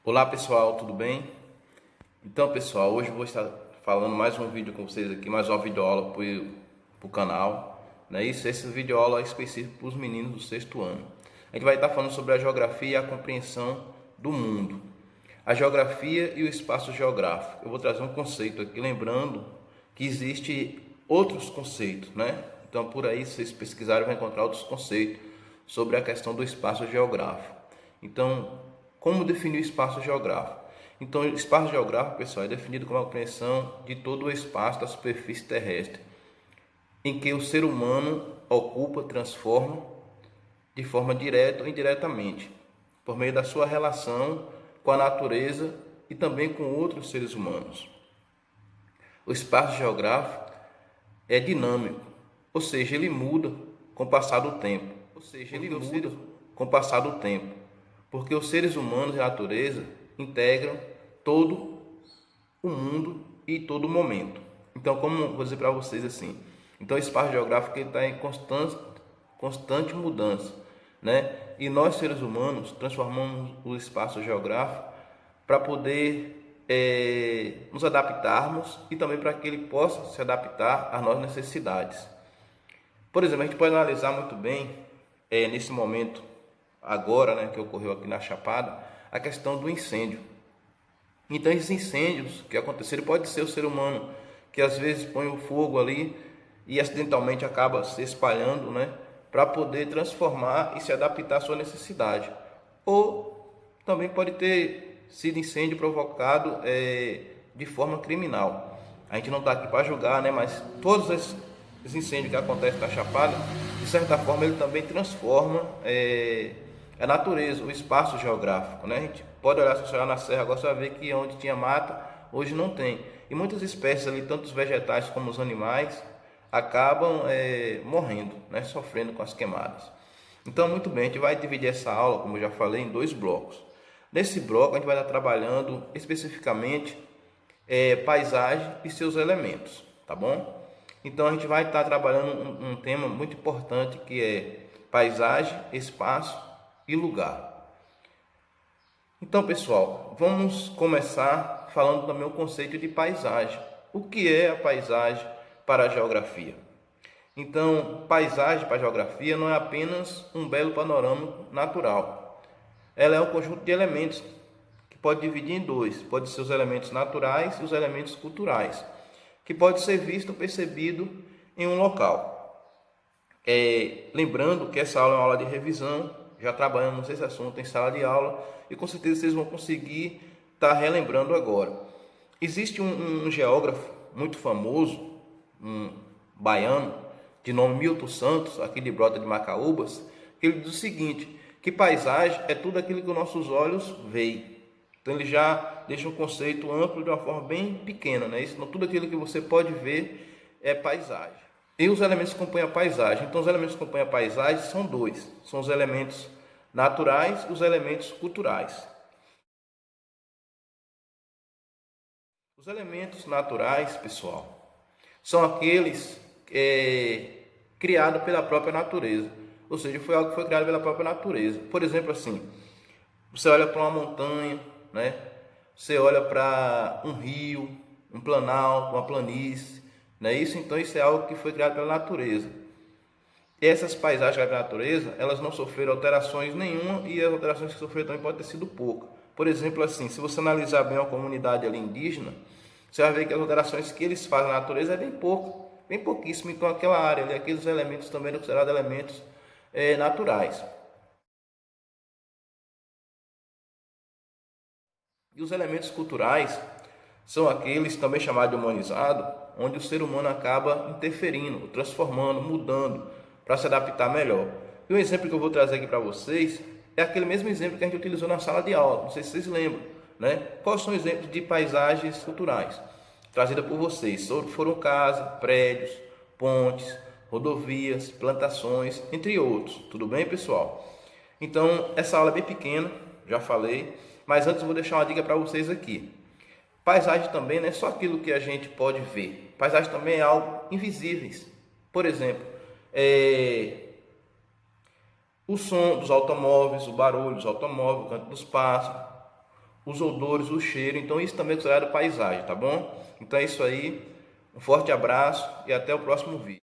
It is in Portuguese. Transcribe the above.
Olá pessoal, tudo bem? Então pessoal, hoje eu vou estar falando mais um vídeo com vocês aqui, mais uma videoaula para o canal, né? Esse videoaula é específico para os meninos do sexto ano. A gente vai estar falando sobre a geografia e a compreensão do mundo, a geografia e o espaço geográfico. Eu vou trazer um conceito aqui, lembrando que existe outros conceitos, né? Então por aí, se vocês pesquisarem, vão encontrar outros conceitos sobre a questão do espaço geográfico. Então, como definir o espaço geográfico? Então, o espaço geográfico, pessoal, é definido como a compreensão de todo o espaço da superfície terrestre, em que o ser humano ocupa, transforma de forma direta ou indiretamente, por meio da sua relação com a natureza e também com outros seres humanos. O espaço geográfico é dinâmico, ou seja, ele muda com o passar do tempo. Porque os seres humanos e a natureza integram todo o mundo e todo o momento. Então, como vou dizer para vocês assim, então o espaço geográfico está em constante mudança, né? E nós seres humanos transformamos o espaço geográfico para poder nos adaptarmos e também para que ele possa se adaptar às nossas necessidades. Por exemplo, a gente pode analisar muito bem nesse momento agora, né, que ocorreu aqui na Chapada, a questão do incêndio. Então, esses incêndios que aconteceram, pode ser o ser humano que às vezes põe o fogo ali e acidentalmente acaba se espalhando, né, para poder transformar e se adaptar à sua necessidade. Ou também pode ter sido incêndio provocado de forma criminal. A gente não está aqui para julgar, né, mas todos esses incêndios que acontecem na Chapada, de certa forma, ele também transforma a natureza, o espaço geográfico, né? A gente pode olhar, se você olhar na serra agora, você vai ver que onde tinha mata, hoje não tem. E muitas espécies ali, tanto os vegetais como os animais, acabam morrendo, né? Sofrendo com as queimadas. Então, muito bem, a gente vai dividir essa aula, como eu já falei, em dois blocos. Nesse bloco, a gente vai estar trabalhando especificamente paisagem e seus elementos, tá bom? Então, a gente vai estar trabalhando um tema muito importante, que é paisagem, espaço e lugar. Então, pessoal, vamos começar falando também o conceito de paisagem. O que é a paisagem para a geografia? Então, paisagem para a geografia não é apenas um belo panorama natural. Ela é um conjunto de elementos que pode dividir em dois. Pode ser os elementos naturais e os elementos culturais, que pode ser visto ou percebido em um local. Lembrando que essa aula é uma aula de revisão, já trabalhamos esse assunto em sala de aula e com certeza vocês vão conseguir estar relembrando agora. Existe um geógrafo muito famoso, um baiano, de nome Milton Santos, aqui de Brota de Macaúbas, que ele diz o seguinte, que paisagem é tudo aquilo que os nossos olhos veem. Então ele já deixa um conceito amplo de uma forma bem pequena, né? Isso, tudo aquilo que você pode ver é paisagem. E os elementos que compõem a paisagem? Então os elementos que compõem a paisagem são dois. São os elementos naturais e os elementos culturais. Os elementos naturais, pessoal, são aqueles criados pela própria natureza. Ou seja, foi algo que foi criado pela própria natureza. Por exemplo, assim, você olha para uma montanha, né? Você olha para um rio, um planalto, uma planície, não é isso? Então isso é algo que foi criado pela natureza. E essas paisagens criadas pela natureza, elas não sofreram alterações nenhuma e as alterações que sofreram também podem ter sido poucas. Por exemplo, assim, se você analisar bem a comunidade ali indígena, você vai ver que as alterações que eles fazem na natureza é bem pouco, bem pouquíssimo. Então aquela área ali, aqueles elementos também são considerados elementos naturais. E os elementos culturais são aqueles também chamados de humanizado, onde o ser humano acaba interferindo, transformando, mudando, para se adaptar melhor. E um exemplo que eu vou trazer aqui para vocês é aquele mesmo exemplo que a gente utilizou na sala de aula, não sei se vocês lembram, né? Quais são exemplos de paisagens culturais trazidas por vocês? Foram casas, prédios, pontes, rodovias, plantações, entre outros. Tudo bem, pessoal? Então, essa aula é bem pequena, já falei, mas antes eu vou deixar uma dica para vocês aqui. Paisagem também não é só aquilo que a gente pode ver. Paisagem também é algo invisíveis. Por exemplo, o som dos automóveis, o barulho dos automóveis, o canto dos pássaros, os odores, o cheiro. Então isso também é considerado paisagem, tá bom? Então é isso aí. Um forte abraço e até o próximo vídeo.